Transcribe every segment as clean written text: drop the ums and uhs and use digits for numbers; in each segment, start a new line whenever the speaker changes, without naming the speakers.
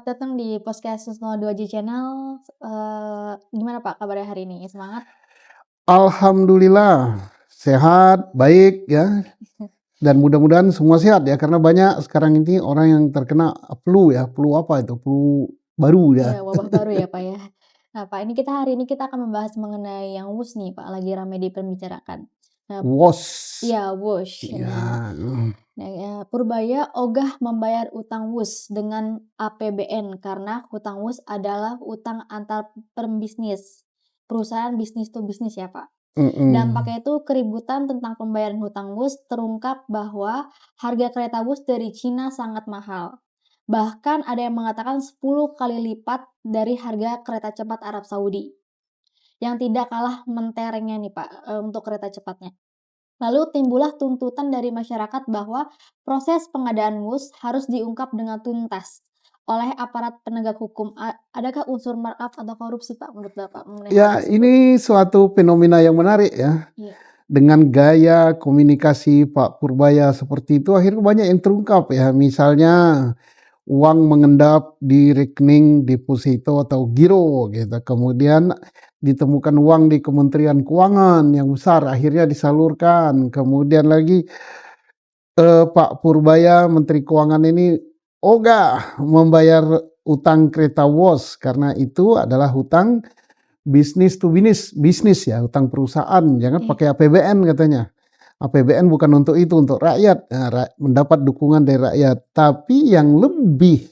datang di podcast 02J Channel, gimana Pak kabarnya hari ini? Semangat?
Alhamdulillah, sehat, baik ya, dan mudah-mudahan semua sehat ya, karena banyak sekarang ini orang yang terkena flu ya, flu apa itu, flu baru ya.
Iya, wabah baru ya Pak ya. Nah Pak, hari ini kita akan membahas mengenai yang WUS nih Pak, lagi ramai diperbincangkan. Nah
WOS,
iya WUS.
ya,
Purbaya ogah membayar utang WUS dengan APBN karena hutang WUS adalah utang antar pembisnis, perusahaan bisnis to bisnis ya Pak.
mm-mm.
Dampaknya itu keributan tentang pembayaran hutang WUS terungkap bahwa harga kereta WUS dari Cina sangat mahal. Bahkan ada yang mengatakan 10 kali lipat dari harga kereta cepat Arab Saudi. Yang tidak kalah menterengnya nih Pak, untuk kereta cepatnya. Lalu timbullah tuntutan dari masyarakat bahwa proses pengadaan WUS harus diungkap dengan tuntas oleh aparat penegak hukum. Adakah unsur markup atau korupsi Pak menurut Bapak mengenai hal
Ya,
tersebut?
ini suatu fenomena yang menarik ya.
Iya.
Dengan gaya komunikasi Pak Purbaya seperti itu, akhirnya banyak yang terungkap ya. Misalnya uang mengendap di rekening deposito atau giro gitu. Kemudian ditemukan uang di Kementerian Keuangan yang besar, akhirnya disalurkan. Kemudian lagi Pak Purbaya Menteri Keuangan ini ogah membayar utang kereta WOS karena itu adalah hutang bisnis to bisnis ya, hutang perusahaan, jangan
Iya.
pakai APBN katanya. APBN bukan untuk itu, untuk rakyat, mendapat dukungan dari rakyat. Tapi yang lebih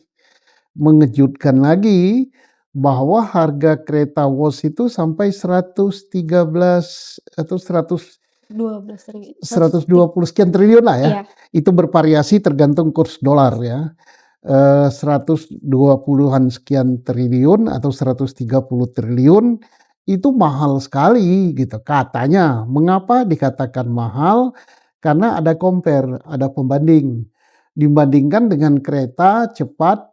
mengejutkan lagi bahwa harga kereta WOS itu sampai 113 atau 120 sekian triliun lah ya.
Iya.
Itu bervariasi tergantung kurs dolar ya. 120-an sekian triliun atau 130 triliun itu mahal sekali gitu katanya. Mengapa dikatakan mahal? Karena ada compare, ada pembanding. Dibandingkan dengan kereta cepat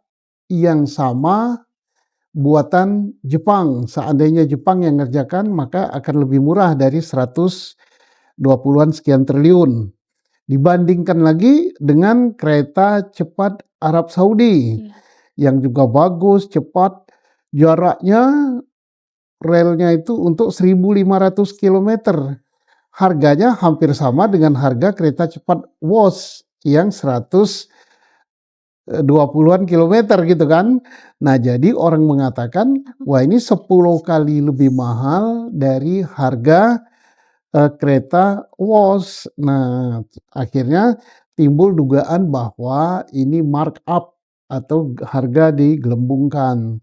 yang sama buatan Jepang. Seandainya Jepang yang ngerjakan maka akan lebih murah dari 120-an sekian triliun. Dibandingkan lagi dengan kereta cepat Arab Saudi yang juga bagus, cepat, jaraknya relnya itu untuk 1.500 km. Harganya hampir sama dengan harga kereta cepat WOS yang 120-an kilometer gitu kan. Nah, jadi orang mengatakan, wah ini 10 kali lebih mahal dari harga kereta WOS. Nah, akhirnya timbul dugaan bahwa ini markup atau harga digelembungkan.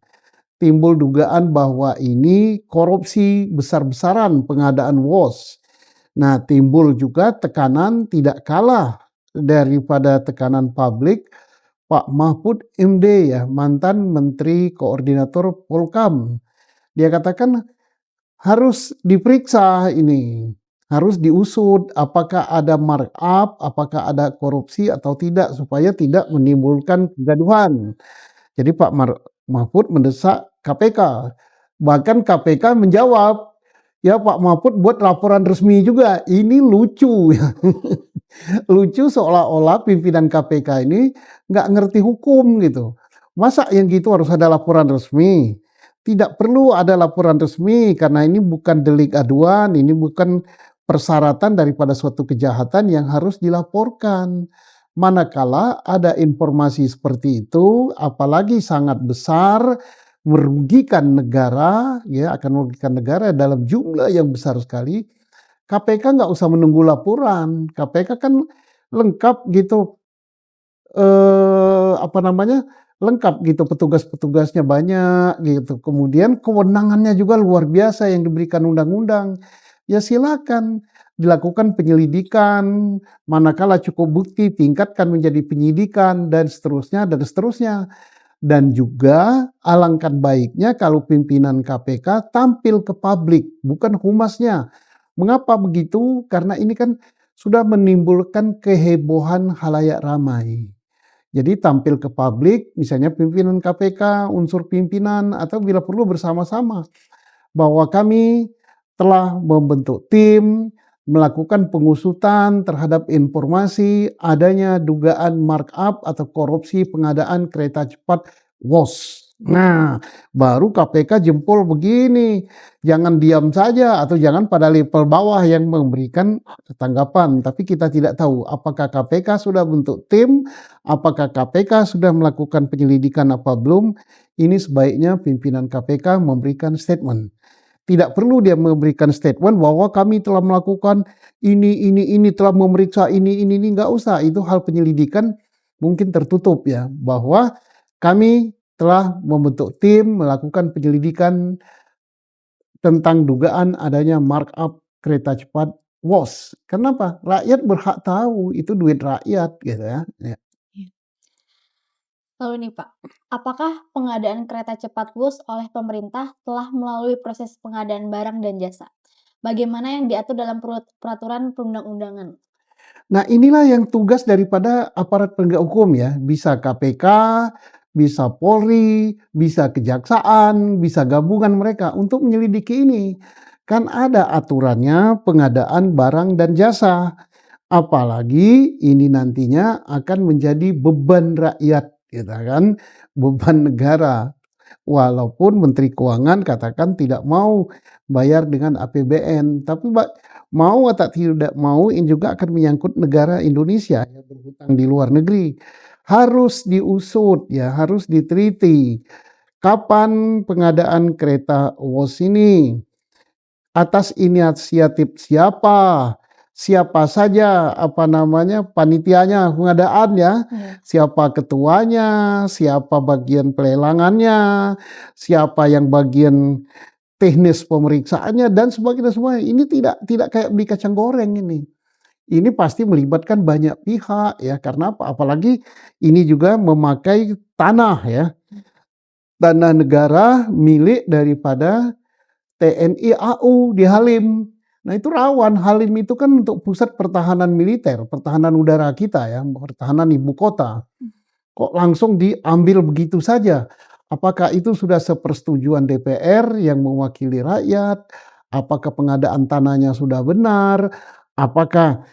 Timbul dugaan bahwa ini korupsi besar-besaran pengadaan WOS. Nah, timbul juga tekanan tidak kalah daripada tekanan publik. Pak Mahfud MD ya, mantan Menteri Koordinator Polkam. Dia katakan harus diperiksa ini, harus diusut apakah ada markup, apakah ada korupsi atau tidak supaya tidak menimbulkan kegaduhan. Jadi Pak Mahfud mendesak KPK. Bahkan KPK menjawab, ya Pak Mahfud buat laporan resmi juga. Ini lucu ya. Lucu seolah-olah pimpinan KPK ini nggak ngerti hukum gitu. Masa yang gitu harus ada laporan resmi? Tidak perlu ada laporan resmi karena ini bukan delik aduan, ini bukan persyaratan daripada suatu kejahatan yang harus dilaporkan. Manakala ada informasi seperti itu, apalagi sangat besar, merugikan negara, ya akan merugikan negara dalam jumlah yang besar sekali, KPK nggak usah menunggu laporan. KPK kan lengkap gitu, lengkap gitu, petugas-petugasnya banyak gitu. Kemudian kewenangannya juga luar biasa yang diberikan undang-undang. Ya silakan dilakukan penyelidikan, manakala cukup bukti tingkatkan menjadi penyidikan dan seterusnya dan seterusnya. Dan juga alangkah baiknya kalau pimpinan KPK tampil ke publik, bukan humasnya. Mengapa begitu? Karena ini kan sudah menimbulkan kehebohan halayak ramai. Jadi tampil ke publik, misalnya pimpinan KPK, unsur pimpinan, atau bila perlu bersama-sama. Bahwa kami telah membentuk tim, melakukan pengusutan terhadap informasi adanya dugaan markup atau korupsi pengadaan kereta cepat WOS. Nah, baru KPK jempol begini, jangan diam saja atau jangan pada level bawah yang memberikan tanggapan, tapi kita tidak tahu apakah KPK sudah bentuk tim, apakah KPK sudah melakukan penyelidikan apa belum. Ini sebaiknya pimpinan KPK memberikan statement. Tidak perlu dia memberikan statement bahwa kami telah melakukan ini, telah memeriksa ini, nggak usah. Itu hal penyelidikan mungkin tertutup ya, bahwa kami telah membentuk tim melakukan penyelidikan tentang dugaan adanya markup kereta cepat WOS. Kenapa? Rakyat berhak tahu, itu duit rakyat gitu ya.
Lalu nih Pak, apakah pengadaan kereta cepat WUS oleh pemerintah telah melalui proses pengadaan barang dan jasa? Bagaimana yang diatur dalam peraturan perundang-undangan?
Nah, inilah yang tugas daripada aparat penegak hukum ya, bisa KPK, bisa Polri, bisa Kejaksaan, bisa gabungan mereka untuk menyelidiki ini. Kan ada aturannya pengadaan barang dan jasa. Apalagi ini nantinya akan menjadi beban rakyat, gitu kan, beban negara. Walaupun Menteri Keuangan katakan tidak mau bayar dengan APBN, tapi mau atau tidak mau ini juga akan menyangkut negara Indonesia yang berhutang di luar negeri. Harus diusut ya, harus diteliti. Kapan pengadaan kereta WOS ini? Atas inisiatif siapa? Siapa saja panitianya pengadaan ya? Siapa ketuanya? Siapa bagian pelelangannya? Siapa yang bagian teknis pemeriksaannya dan sebagainya semua. Ini tidak kayak beli kacang goreng ini. Ini pasti melibatkan banyak pihak ya, karena apa? Apalagi ini juga memakai tanah ya. Tanah negara milik daripada TNI AU di Halim. Nah, itu rawan. Halim itu kan untuk pusat pertahanan militer, pertahanan udara kita ya, pertahanan ibu kota. Kok langsung diambil begitu saja? Apakah itu sudah sepersetujuan DPR yang mewakili rakyat? Apakah pengadaan tanahnya sudah benar? Apakah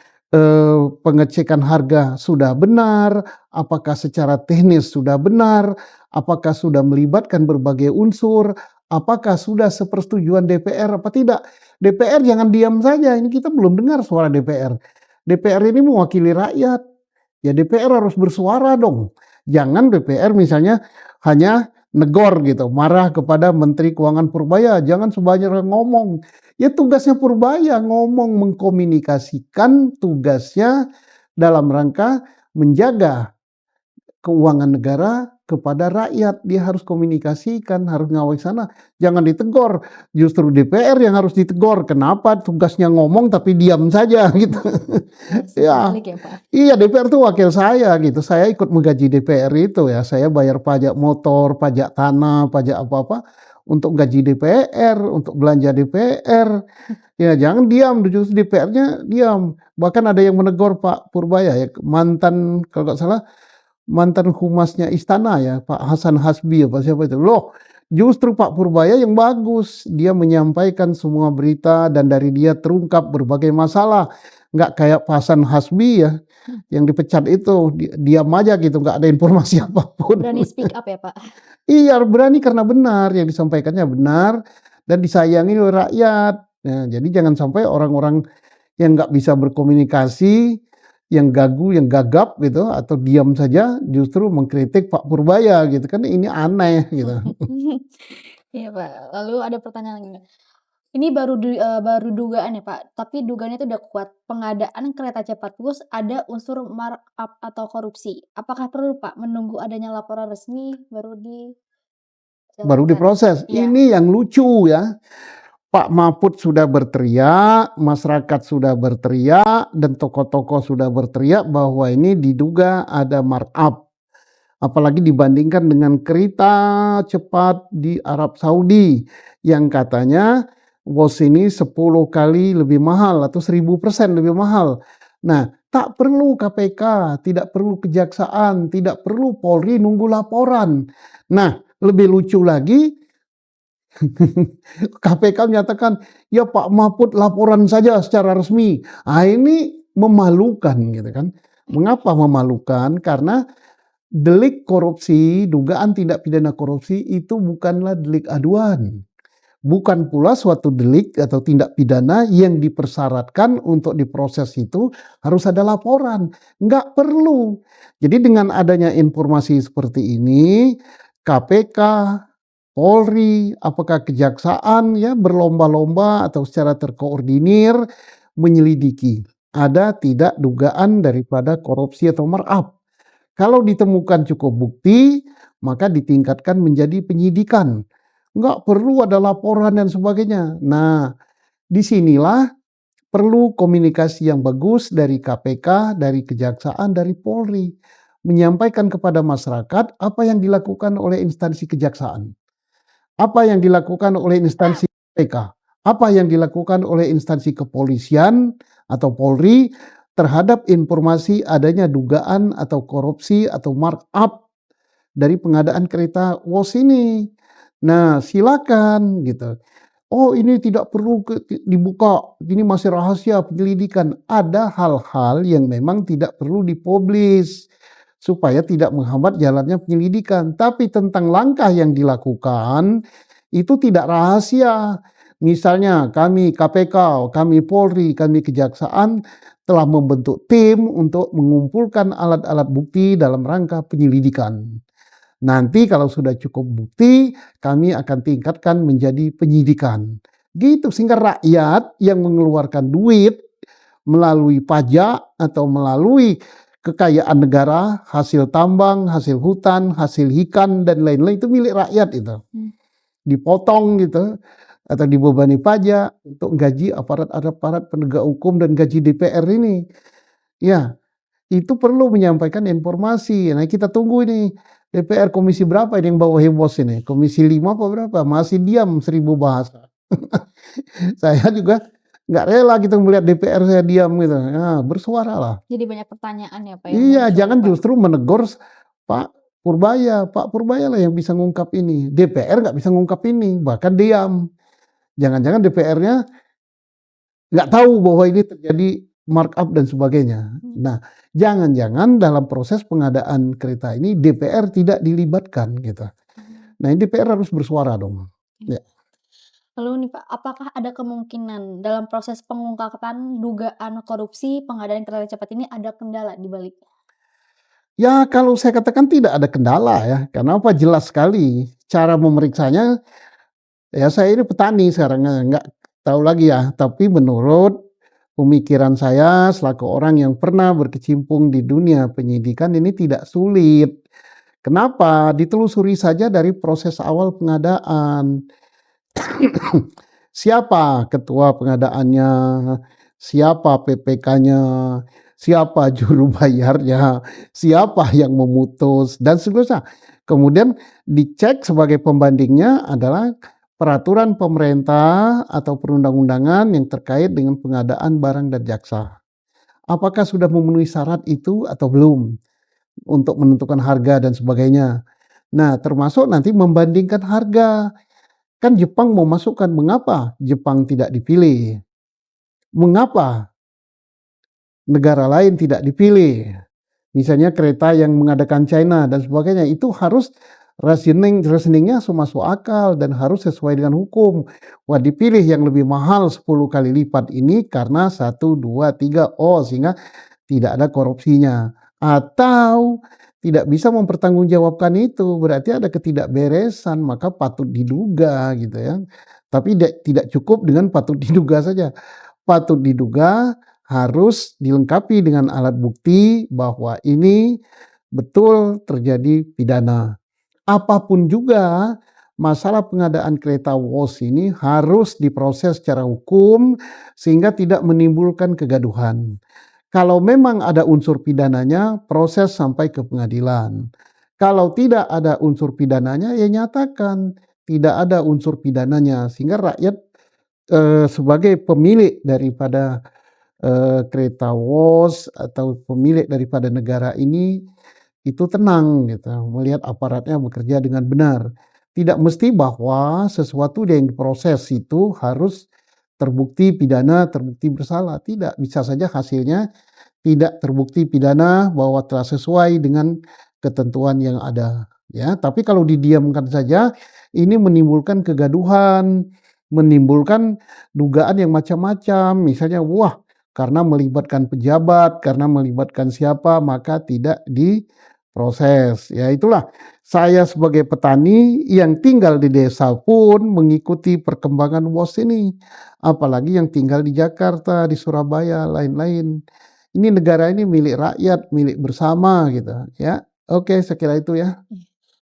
pengecekan harga sudah benar? Apakah secara teknis sudah benar? Apakah sudah melibatkan berbagai unsur? Apakah sudah sepersetujuan DPR apa tidak? DPR jangan diam saja, ini kita belum dengar suara DPR. DPR ini mewakili rakyat, ya DPR harus bersuara dong. Jangan DPR misalnya hanya negor gitu, marah kepada Menteri Keuangan Purbaya, jangan sebanyak ngomong. Ya tugasnya Purbaya ngomong, mengkomunikasikan tugasnya dalam rangka menjaga keuangan negara kepada rakyat. Dia harus komunikasikan, harus ngawal sana. Jangan ditegur. Justru DPR yang harus ditegur. Kenapa tugasnya ngomong tapi diam saja gitu. Ya,
Balik ya Pak.
iya DPR tuh wakil saya gitu. Saya ikut menggaji DPR itu ya. Saya bayar pajak motor, pajak tanah, pajak apa-apa untuk gaji DPR, untuk belanja DPR. Ya jangan diam, justru DPR-nya diam. Bahkan ada yang menegur Pak Purbaya ya, mantan kalau nggak salah mantan humasnya istana ya, Pak Hasan Hasbi apa siapa itu. Loh, justru Pak Purbaya yang bagus. Dia menyampaikan semua berita dan dari dia terungkap berbagai masalah. Nggak kayak Pak Hasan Hasbi ya, yang dipecat itu. Diam aja gitu, nggak ada informasi apapun.
Berani speak up ya Pak?
Iya, berani karena benar. Yang disampaikannya benar dan disayangi oleh rakyat. Nah, jadi jangan sampai orang-orang yang nggak bisa berkomunikasi, yang gagu, yang gagap gitu, atau diam saja justru mengkritik Pak Purbaya gitu kan, ini aneh gitu.
Iya Pak, lalu ada pertanyaan lagi nih. Ini baru dugaan ya Pak, tapi dugaannya itu udah kuat. Pengadaan kereta cepat WUS ada unsur markup atau korupsi. Apakah perlu Pak menunggu adanya laporan resmi baru
Baru
dijalankan?
diproses.
Iya.
Ini yang lucu ya. Pak Mahfud sudah berteriak, masyarakat sudah berteriak, dan tokoh-tokoh sudah berteriak bahwa ini diduga ada markup. Apalagi dibandingkan dengan kereta cepat di Arab Saudi yang katanya WOS ini 10 kali lebih mahal atau 1000% lebih mahal. Nah, tak perlu KPK, tidak perlu Kejaksaan, tidak perlu Polri nunggu laporan. Nah, lebih lucu lagi, KPK menyatakan, ya Pak Mahfud laporan saja secara resmi. Ini memalukan gitu kan. Mengapa memalukan? Karena delik korupsi, dugaan tindak pidana korupsi itu bukanlah delik aduan. Bukan pula suatu delik atau tindak pidana yang dipersyaratkan untuk diproses itu harus ada laporan. Nggak perlu. Jadi dengan adanya informasi seperti ini, KPK, Polri, apakah kejaksaan ya berlomba-lomba atau secara terkoordinir menyelidiki ada tidak dugaan daripada korupsi atau markup. Kalau ditemukan cukup bukti, maka ditingkatkan menjadi penyidikan. Nggak perlu ada laporan dan sebagainya. Nah, disinilah perlu komunikasi yang bagus dari KPK, dari Kejaksaan, dari Polri. Menyampaikan kepada masyarakat apa yang dilakukan oleh instansi kejaksaan. Apa yang dilakukan oleh instansi KPK. Apa yang dilakukan oleh instansi kepolisian atau Polri terhadap informasi adanya dugaan atau korupsi atau markup dari pengadaan kereta WOS ini. Nah, silakan gitu. Oh, ini tidak perlu dibuka, ini masih rahasia penyelidikan. Ada hal-hal yang memang tidak perlu dipublis supaya tidak menghambat jalannya penyelidikan. Tapi tentang langkah yang dilakukan itu tidak rahasia. Misalnya kami KPK, kami Polri, kami Kejaksaan telah membentuk tim untuk mengumpulkan alat-alat bukti dalam rangka penyelidikan. Nanti kalau sudah cukup bukti, kami akan tingkatkan menjadi penyidikan. Gitu, sehingga rakyat yang mengeluarkan duit melalui pajak atau melalui kekayaan negara, hasil tambang, hasil hutan, hasil ikan, dan lain-lain itu milik rakyat itu. Dipotong gitu, atau dibebani pajak untuk gaji aparat-aparat penegak hukum dan gaji DPR ini. Ya, itu perlu menyampaikan informasi. Nah, kita tunggu ini DPR komisi berapa ini yang bawa heboh ini? Komisi 5 apa berapa? Masih diam 1000 bahasa. Saya juga nggak rela gitu melihat DPR saya diam gitu. Nah, bersuaralah.
Jadi banyak pertanyaan ya Pak yang
Iya,
muncul,
jangan
Pak.
justru menegur Pak Purbaya. Pak Purbaya lah yang bisa ngungkap ini. DPR nggak bisa ngungkap ini, bahkan diam. Jangan-jangan DPR-nya nggak tahu bahwa ini terjadi markup dan sebagainya. Nah, jangan-jangan dalam proses pengadaan kereta ini DPR tidak dilibatkan gitu. Nah, ini DPR harus bersuara dong. Ya.
Lalu nih Pak, apakah ada kemungkinan dalam proses pengungkapan dugaan korupsi pengadaan kereta cepat ini ada kendala di baliknya?
Ya, kalau saya katakan tidak ada kendala ya. Karena apa? Jelas sekali cara memeriksanya. Ya, saya ini petani sekarang, nggak tahu lagi ya. Tapi menurut pemikiran saya selaku orang yang pernah berkecimpung di dunia penyidikan ini tidak sulit. Kenapa? Ditelusuri saja dari proses awal pengadaan. Siapa ketua pengadaannya, siapa PPK-nya, siapa juru bayarnya, siapa yang memutus, dan seterusnya. Kemudian dicek sebagai pembandingnya adalah peraturan pemerintah atau perundang-undangan yang terkait dengan pengadaan barang dan jasa. Apakah sudah memenuhi syarat itu atau belum untuk menentukan harga dan sebagainya. Nah, termasuk nanti membandingkan harga. Kan Jepang mau masukkan, mengapa Jepang tidak dipilih? Mengapa negara lain tidak dipilih? Misalnya kereta yang mengadakan China dan sebagainya, itu harus reasoningnya masuk akal dan harus sesuai dengan hukum. Wah, dipilih yang lebih mahal 10 kali lipat ini karena 1, 2, 3, sehingga tidak ada korupsinya. Atau tidak bisa mempertanggungjawabkan itu, berarti ada ketidakberesan, maka patut diduga gitu ya. Tapi tidak cukup dengan patut diduga saja. Patut diduga harus dilengkapi dengan alat bukti bahwa ini betul terjadi pidana. Apapun juga masalah pengadaan kereta WOS ini harus diproses secara hukum sehingga tidak menimbulkan kegaduhan. Kalau memang ada unsur pidananya, proses sampai ke pengadilan. Kalau tidak ada unsur pidananya, ya nyatakan tidak ada unsur pidananya sehingga rakyat sebagai pemilik daripada kereta WOS atau pemilik daripada negara ini itu tenang gitu melihat aparatnya bekerja dengan benar. Tidak mesti bahwa sesuatu yang diproses itu harus terbukti pidana, terbukti bersalah. Tidak, bisa saja hasilnya tidak terbukti pidana bahwa telah sesuai dengan ketentuan yang ada, ya. Tapi kalau didiamkan saja, ini menimbulkan kegaduhan, menimbulkan dugaan yang macam-macam. Misalnya, wah, karena melibatkan pejabat, karena melibatkan siapa, maka tidak diproses. Ya, itulah saya sebagai petani yang tinggal di desa pun mengikuti perkembangan WOS ini. Apalagi yang tinggal di Jakarta, di Surabaya, lain-lain. Ini negara ini milik rakyat, milik bersama gitu, ya. Oke, saya kira itu ya.